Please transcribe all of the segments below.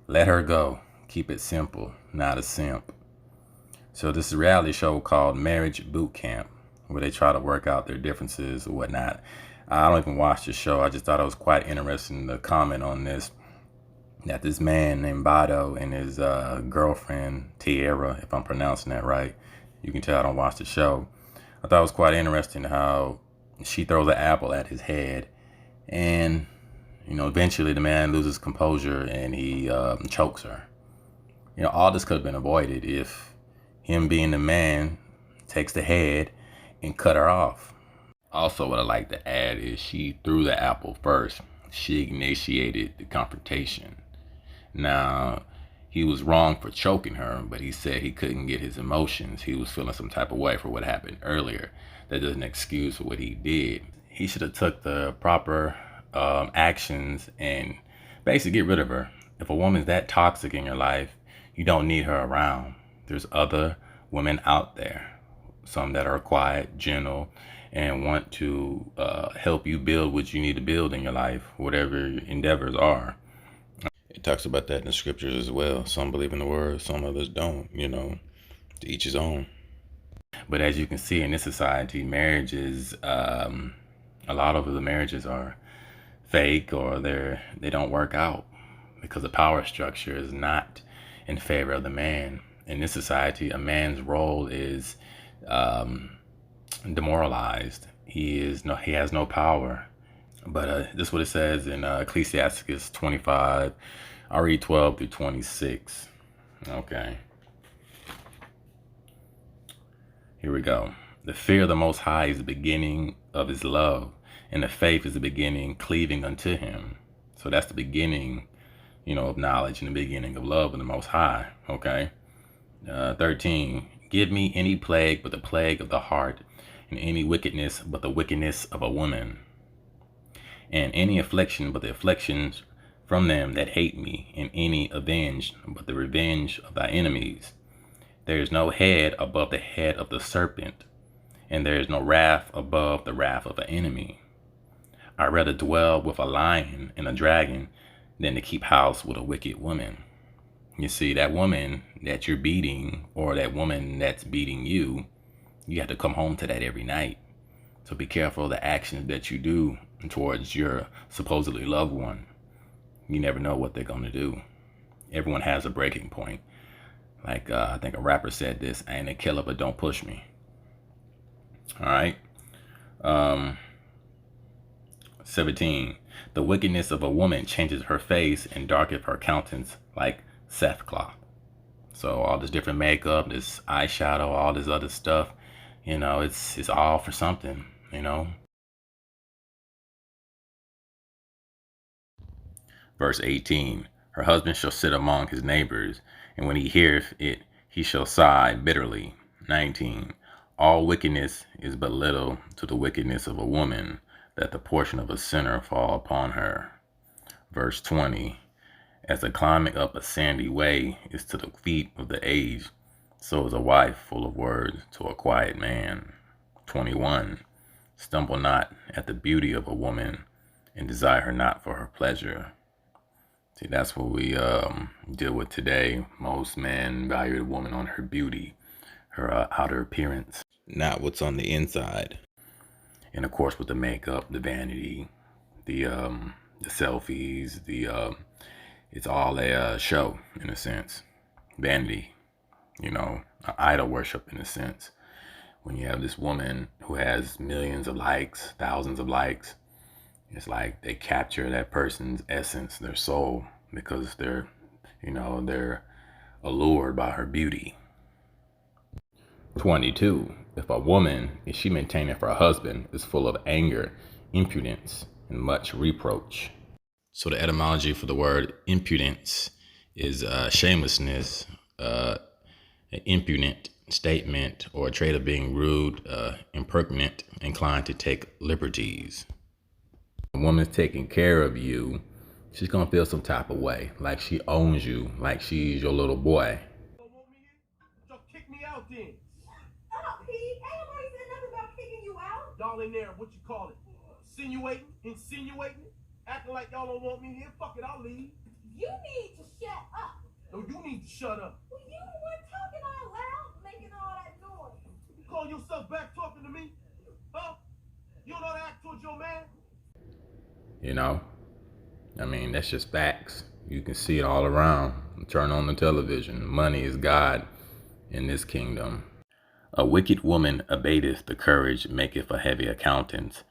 Let her go. Keep it simple, not a simp. So this is a reality show called Marriage Boot Camp, where they try to work out their differences or whatnot. I don't even watch the show. I just thought it was quite interesting to comment on this, that this man named Bado and his girlfriend, Tiara, if I'm pronouncing that right, you can tell I don't watch the show. I thought it was quite interesting how she throws an apple at his head, and eventually the man loses composure and he chokes her. All this could have been avoided if him being the man takes the head and cut her off. Also, what I like to add is she threw the apple first. She initiated the confrontation. Now, he was wrong for choking her, but he said he couldn't get his emotions. He was feeling some type of way for what happened earlier. That doesn't excuse what he did. He should have took the proper actions and basically get rid of her. If a woman's that toxic in your life, you don't need her around. There's other women out there, some that are quiet, gentle, and want to help you build what you need to build in your life, whatever your endeavors are. It talks about that in the scriptures as well. Some believe in the word, some others don't, to each his own. But as you can see in this society, marriages, a lot of the marriages are fake, or they don't work out because the power structure is not in favor of the man. In this society, a man's role is demoralized. He has no power. But this is what it says in Ecclesiasticus 25. I'll read 12 through 26. Okay. Here we go. The fear of the Most High is the beginning of his love, and the faith is the beginning cleaving unto him. So that's the beginning, of knowledge, and the beginning of love of the Most High. Okay. 13. Give me any plague but the plague of the heart, and any wickedness but the wickedness of a woman, and any affliction but the afflictions from them that hate me, and any avenge but the revenge of thy enemies. There is no head above the head of the serpent, and there is no wrath above the wrath of an enemy. I'd rather dwell with a lion and a dragon than to keep house with a wicked woman. You see, that woman that you're beating, or that woman that's beating you, you have to come home to that every night. So be careful of the actions that you do towards your supposedly loved one. You never know what they're going to do. Everyone has a breaking point. Like I think a rapper said this: I ain't a killer, but don't push me. All right. 17. The wickedness of a woman changes her face and darketh her countenance like sackcloth. So all this different makeup, this eyeshadow, all this other stuff, it's all for something, Verse 18. Her husband shall sit among his neighbors, and when he heareth it, he shall sigh bitterly. 19. All wickedness is but little to the wickedness of a woman, that the portion of a sinner fall upon her. Verse 20. As the climbing up a sandy way is to the feet of the aged, so is a wife full of words to a quiet man. 21. Stumble not at the beauty of a woman, and desire her not for her pleasure. See, that's what we deal with today. Most men value a woman on her beauty, her outer appearance, not what's on the inside. And of course, with the makeup, the vanity, the selfies, it's all a show in a sense. Vanity, idol worship in a sense. When you have this woman who has millions of likes, thousands of likes, it's like they capture that person's essence, their soul, because they're allured by her beauty. 22. If a woman, if she maintaineth her husband, is full of anger, impudence, and much reproach. So the etymology for the word impudence is shamelessness, an impudent statement, or a trait of being rude, impertinent, inclined to take liberties. A woman's taking care of you, she's gonna feel some type of way, like she owns you, like she's your little boy. Don't want me here? So kick me out then. Oh, Pete, ain't nobody said nothing about kicking you out. Y'all in there, what you call it? Insinuating, acting like y'all don't want me here. Fuck it, I'll leave. You need to shut up. need to shut up. Well, you the one talking out loud, making all that noise. You call yourself back talking to me? Huh? You don't know how to act towards your man? You know, I mean, that's just facts. You can see it all around. Turn on the television. Money is God in this kingdom. A wicked woman abateth the courage, maketh a heavy accountant,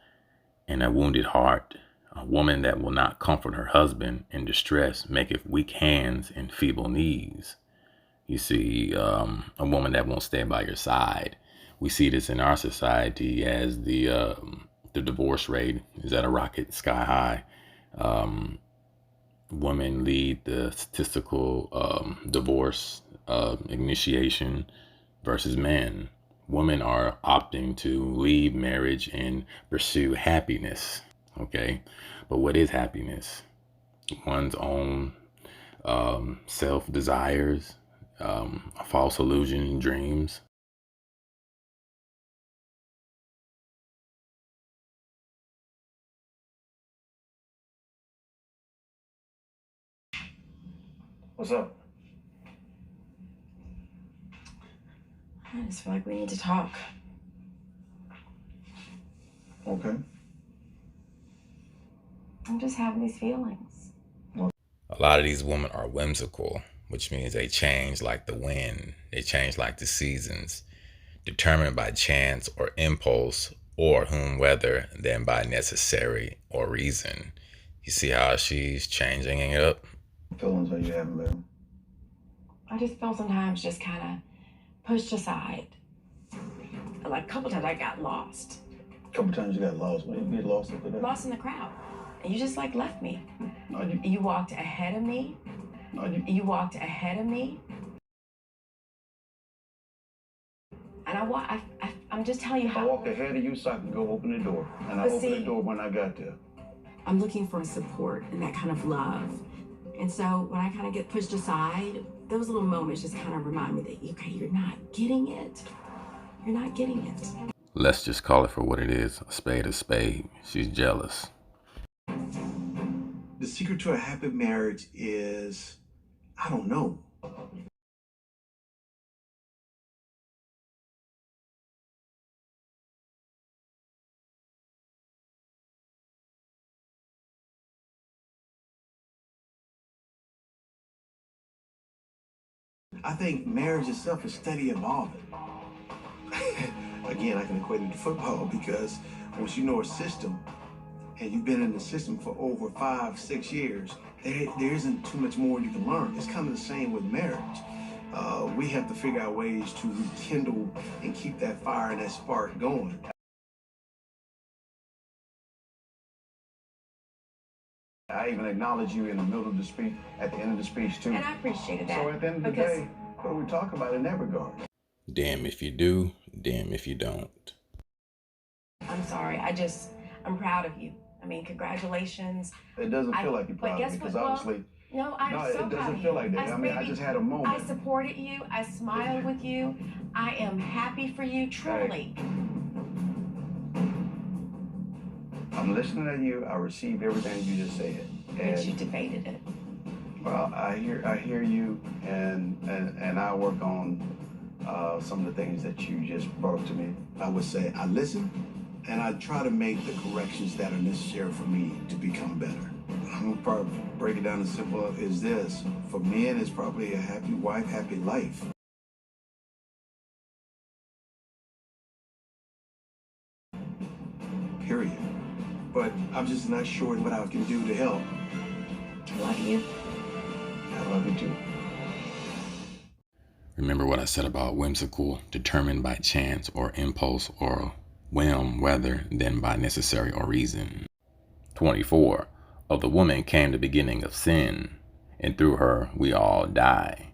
and a wounded heart. A woman that will not comfort her husband in distress maketh weak hands and feeble knees. You see, a woman that won't stand by your side. We see this in our society as the divorce rate is at a rocket sky high. Women lead the statistical divorce initiation versus men. Women are opting to leave marriage and pursue happiness. Okay, but what is happiness? One's own self desires, a false illusion, dreams. What's up? I just feel like we need to talk. Okay. I'm just having these feelings. A lot of these women are whimsical, which means they change like the wind. They change like the seasons, determined by chance or impulse, or whom whether than by necessary or reason. You see how she's changing it up? What feelings are you having, baby? I just feel sometimes just kind of pushed aside. Like a couple times I got lost. A couple times you got lost. When did you get lost after that? Lost in the crowd. And you just like left me. No, You walked ahead of me. no, You walked ahead of me. And I'm just telling you I how. walked ahead of you so I can go open the door. And I But opened see- the door when I got there. I'm looking for support and that kind of love. And so when I kind of get pushed aside, those little moments just kind of remind me that, okay, you're not getting it. You're not getting it. Let's just call it for what it is, a spade a spade. She's jealous. The secret to a happy marriage is, I don't know. I think marriage itself is steady evolving. Again, I can equate it to football because once you know a system and you've been in the system for over 5-6 years, there isn't too much more you can learn. It's kind of the same with marriage. We have to figure out ways to rekindle and keep that fire and that spark going. I even acknowledge you in the middle of the speech, at the end of the speech too. And I appreciated that. So at the end of the because day, what do we talk about in that regard? Damn if you do, damn if you don't. I'm sorry. I'm proud of you. I mean, congratulations. It doesn't feel like you're but proud of guess me because what? Well, obviously, No, I'm no, so it proud doesn't of feel you. like that. I mean, I just had a moment. I supported you. I smiled with you. I am happy for you, truly. I'm listening to you. I received everything you just said. But you debated it. Well, I hear you, and I work on some of the things that you just brought up to me. I would say I listen, and I try to make the corrections that are necessary for me to become better. I'm gonna probably break it down as simple as this. For men, it's probably a happy wife, happy life. Period. But I'm just not sure what I can do to help. I love you. I love you too. Remember what I said about whimsical, determined by chance or impulse or whim rather than by necessary or reason. 24. Of the woman came the beginning of sin, and through her we all die.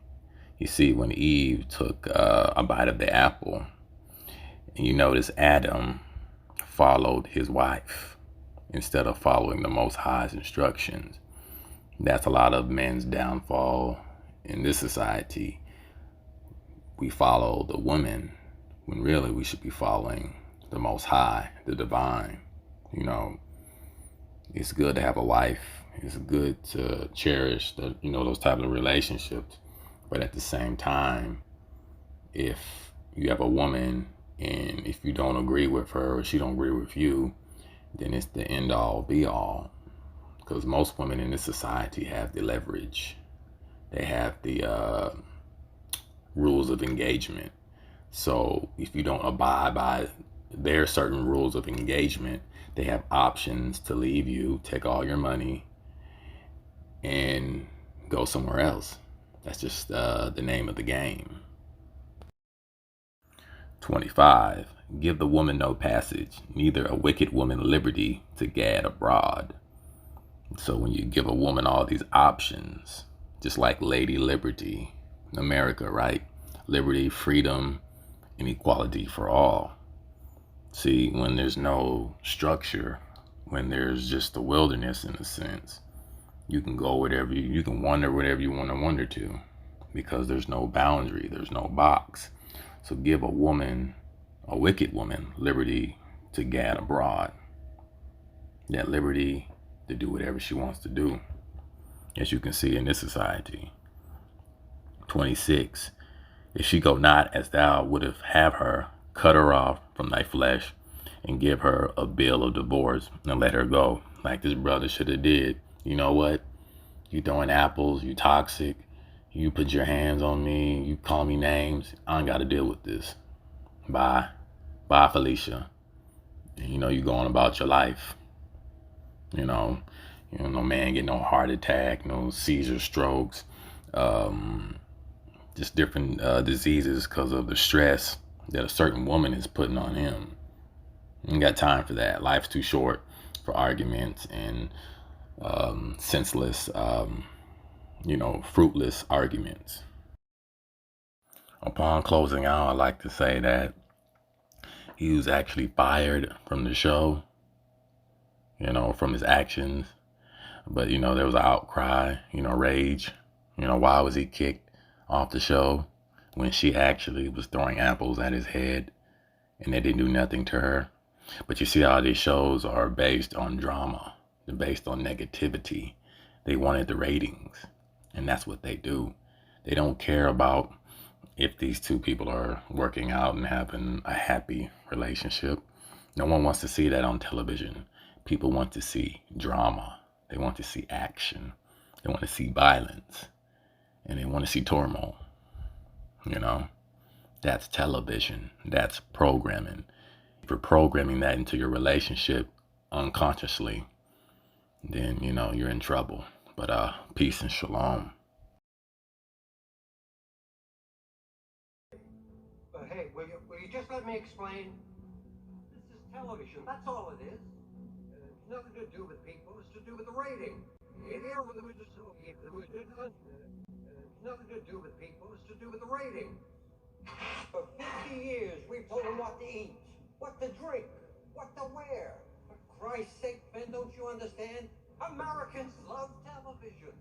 You see, when Eve took a bite of the apple, and you notice Adam followed his wife instead of following the Most High's instructions. That's a lot of men's downfall in this society. We follow the woman when really we should be following the Most High, the divine. You know, it's good to have a wife. It's good to cherish those types of relationships. But at the same time, if you have a woman and if you don't agree with her or she don't agree with you, then it's the end all be all. Because most women in this society have the leverage. They have the rules of engagement. So if you don't abide by their certain rules of engagement, they have options to leave you, take all your money, and go somewhere else. That's just the name of the game. 25. Give the woman no passage, neither a wicked woman liberty to gad abroad. So when you give a woman all these options, just like Lady Liberty in America, right? Liberty, freedom, and equality for all. See, when there's no structure, when there's just the wilderness in a sense, you can go wherever you can wander whatever you want to wander to, because there's no boundary, there's no box. So give a woman, a wicked woman, liberty to gad abroad. That liberty to do whatever she wants to do, as you can see in this society. 26. If she go not as thou wouldst have her, cut her off from thy flesh, and give her a bill of divorce, and let her go, like this brother should have did. You know what? You throwing apples, you toxic, you put your hands on me, you call me names. I ain't got to deal with this. Bye. Bye, Felicia. And you going about your life. No man get no heart attack, no seizure strokes, just different diseases because of the stress that a certain woman is putting on him. You ain't got time for that. Life's too short for arguments and senseless, fruitless arguments. Upon closing out, I like to say that he was actually fired from the show, from his actions. But, there was an outcry, rage. Why was he kicked off the show when she actually was throwing apples at his head and they didn't do nothing to her? But you see how these shows are based on drama. They're based on negativity. They wanted the ratings, and that's what they do. They don't care about if these two people are working out and having a happy relationship. No one wants to see that on television. People want to see drama. They want to see action. They want to see violence. And they want to see turmoil. That's television. That's programming. If you're programming that into your relationship unconsciously, then, you're in trouble. But peace and shalom. Hey, will you just let me explain? This is television. That's all it is. It's nothing to do with people. It's to do with the rating. It's nothing to do with people. It's to do with the rating. For 50 years, we've told them what to eat, what to drink, what to wear. For Christ's sake, Ben, don't you understand? Americans love television.